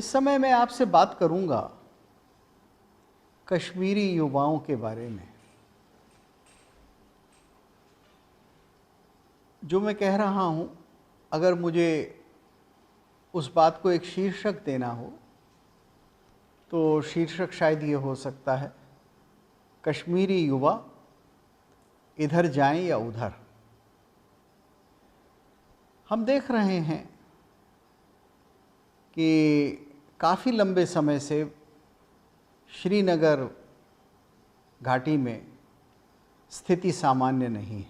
इस समय मैं आपसे बात करूंगा कश्मीरी युवाओं के बारे में। जो मैं कह रहा हूं, अगर मुझे उस बात को एक शीर्षक देना हो तो शीर्षक शायद ये हो सकता है, कश्मीरी युवा इधर जाएं या उधर। हम देख रहे हैं कि काफ़ी लंबे समय से श्रीनगर घाटी में स्थिति सामान्य नहीं है,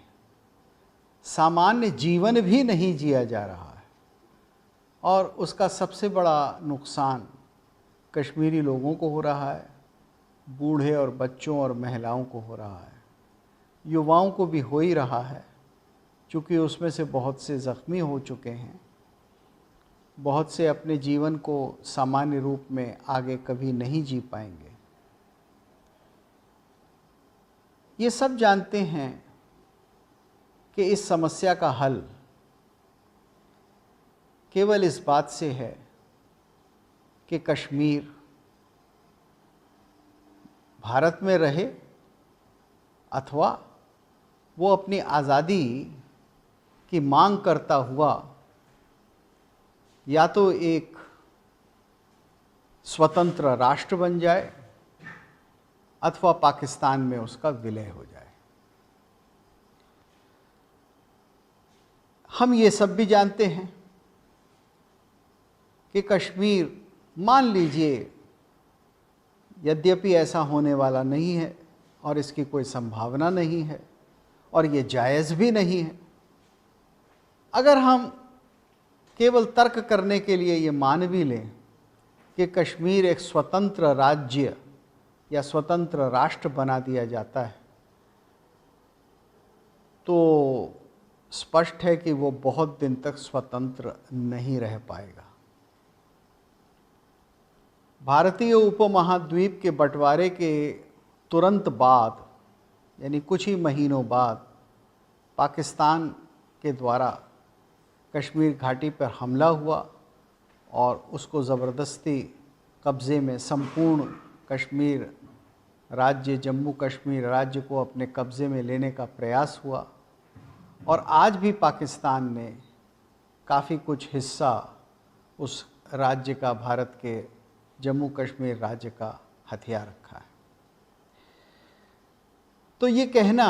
सामान्य जीवन भी नहीं जिया जा रहा है और उसका सबसे बड़ा नुकसान कश्मीरी लोगों को हो रहा है, बूढ़े और बच्चों और महिलाओं को हो रहा है, युवाओं को भी हो ही रहा है, क्योंकि उसमें से बहुत से ज़ख्मी हो चुके हैं, बहुत से अपने जीवन को सामान्य रूप में आगे कभी नहीं जी पाएंगे। ये सब जानते हैं कि इस समस्या का हल केवल इस बात से है कि कश्मीर भारत में रहे अथवा वो अपनी आज़ादी की मांग करता हुआ या तो एक स्वतंत्र राष्ट्र बन जाए अथवा पाकिस्तान में उसका विलय हो जाए। हम ये सब भी जानते हैं कि कश्मीर, मान लीजिए, यद्यपि ऐसा होने वाला नहीं है और इसकी कोई संभावना नहीं है और ये जायज़ भी नहीं है, अगर हम केवल तर्क करने के लिए ये मान भी लें कि कश्मीर एक स्वतंत्र राज्य या स्वतंत्र राष्ट्र बना दिया जाता है, तो स्पष्ट है कि वो बहुत दिन तक स्वतंत्र नहीं रह पाएगा। भारतीय उपमहाद्वीप के बंटवारे के तुरंत बाद, यानी कुछ ही महीनों बाद, पाकिस्तान के द्वारा कश्मीर घाटी पर हमला हुआ और उसको ज़बरदस्ती कब्ज़े में संपूर्ण कश्मीर राज्य, जम्मू कश्मीर राज्य को अपने कब्ज़े में लेने का प्रयास हुआ और आज भी पाकिस्तान ने काफ़ी कुछ हिस्सा उस राज्य का, भारत के जम्मू कश्मीर राज्य का हथिया रखा है। तो ये कहना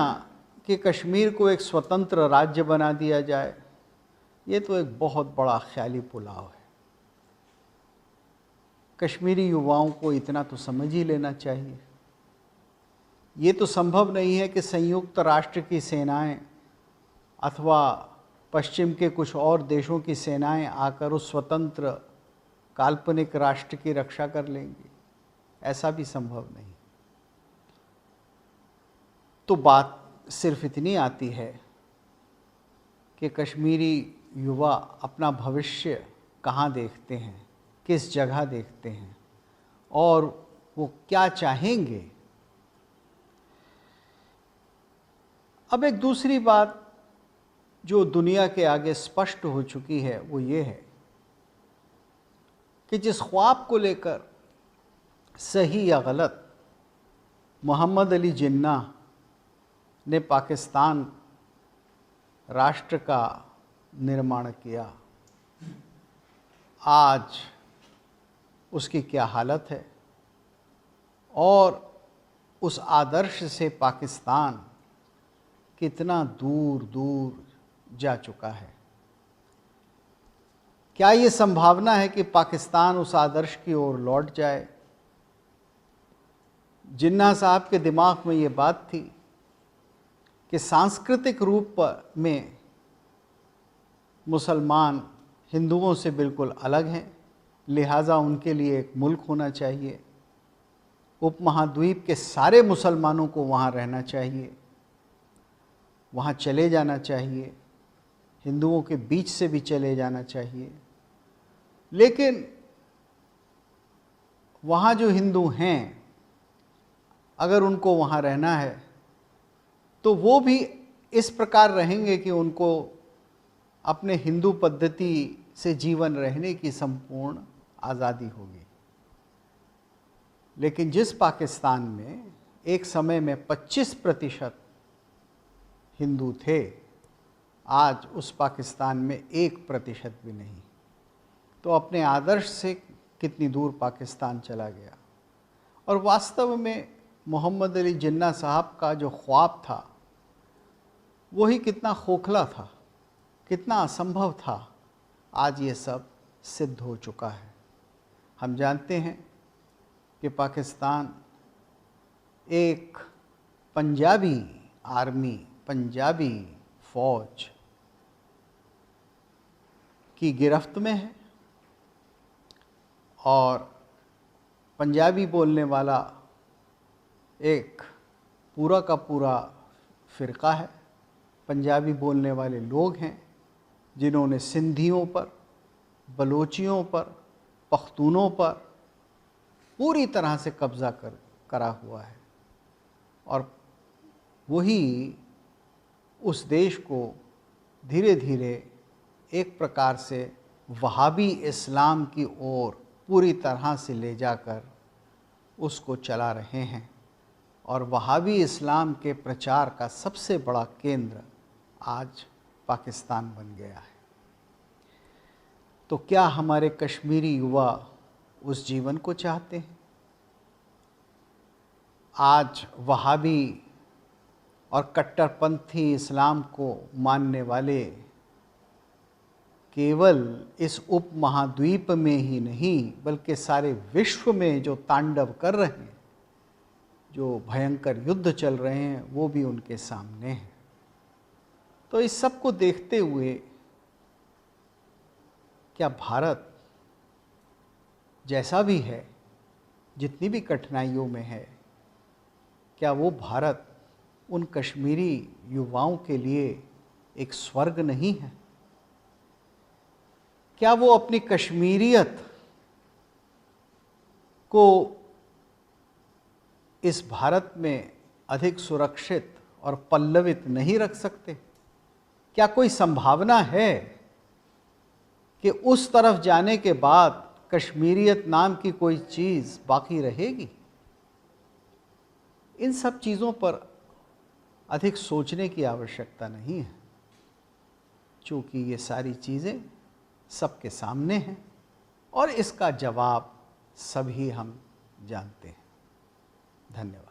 कि कश्मीर को एक स्वतंत्र राज्य बना दिया जाए, ये तो एक बहुत बड़ा ख्याली पुलाव है। कश्मीरी युवाओं को इतना तो समझ ही लेना चाहिए। ये तो संभव नहीं है कि संयुक्त राष्ट्र की सेनाएं अथवा पश्चिम के कुछ और देशों की सेनाएं आकर उस स्वतंत्र काल्पनिक राष्ट्र की रक्षा कर लेंगी, ऐसा भी संभव नहीं। तो बात सिर्फ इतनी आती है कि कश्मीरी युवा अपना भविष्य कहाँ देखते हैं, किस जगह देखते हैं और वो क्या चाहेंगे। अब एक दूसरी बात जो दुनिया के आगे स्पष्ट हो चुकी है वो ये है कि जिस ख्वाब को लेकर, सही या गलत, मोहम्मद अली जिन्नाह ने पाकिस्तान राष्ट्र का निर्माण किया, आज उसकी क्या हालत है और उस आदर्श से पाकिस्तान कितना दूर दूर जा चुका है। क्या ये संभावना है कि पाकिस्तान उस आदर्श की ओर लौट जाए? जिन्नाह साहब के दिमाग में ये बात थी कि सांस्कृतिक रूप में मुसलमान हिंदुओं से बिल्कुल अलग हैं, लिहाजा उनके लिए एक मुल्क होना चाहिए, उपमहाद्वीप के सारे मुसलमानों को वहाँ रहना चाहिए, वहाँ चले जाना चाहिए, हिंदुओं के बीच से भी चले जाना चाहिए। लेकिन वहाँ जो हिंदू हैं, अगर उनको वहाँ रहना है तो वो भी इस प्रकार रहेंगे कि उनको अपने हिंदू पद्धति से जीवन रहने की संपूर्ण आज़ादी होगी। लेकिन जिस पाकिस्तान में एक समय में 25% हिंदू थे, आज उस पाकिस्तान में 1% भी नहीं। तो अपने आदर्श से कितनी दूर पाकिस्तान चला गया। और वास्तव में मोहम्मद अली जिन्ना साहब का जो ख्वाब था वही कितना खोखला था, कितना असंभव था। आज ये सब सिद्ध हो चुका है। हम जानते हैं कि पाकिस्तान एक पंजाबी आर्मी, पंजाबी फ़ौज की गिरफ्त में है और पंजाबी बोलने वाला एक पूरा का पूरा फ़िरका है। पंजाबी बोलने वाले लोग हैं जिन्होंने सिंधियों पर, बलोचियों पर, पख्तूनों पर पूरी तरह से कब्ज़ा करा हुआ है। और वही उस देश को धीरे धीरे एक प्रकार से वहाबी इस्लाम की ओर पूरी तरह से ले जाकर उसको चला रहे हैं। और वहाबी इस्लाम के प्रचार का सबसे बड़ा केंद्र आज पाकिस्तान बन गया है। तो क्या हमारे कश्मीरी युवा उस जीवन को चाहते हैं? आज वहाबी और कट्टरपंथी इस्लाम को मानने वाले केवल इस उपमहाद्वीप में ही नहीं बल्कि सारे विश्व में जो तांडव कर रहे हैं, जो भयंकर युद्ध चल रहे हैं, वो भी उनके सामने हैं। तो इस सब को देखते हुए क्या भारत जैसा भी है, जितनी भी कठिनाइयों में है, क्या वो भारत उन कश्मीरी युवाओं के लिए एक स्वर्ग नहीं है? क्या वो अपनी कश्मीरियत को इस भारत में अधिक सुरक्षित और पल्लवित नहीं रख सकते? क्या कोई संभावना है कि उस तरफ जाने के बाद कश्मीरियत नाम की कोई चीज़ बाकी रहेगी? इन सब चीज़ों पर अधिक सोचने की आवश्यकता नहीं है, क्योंकि ये सारी चीज़ें सबके सामने हैं और इसका जवाब सभी हम जानते हैं। धन्यवाद।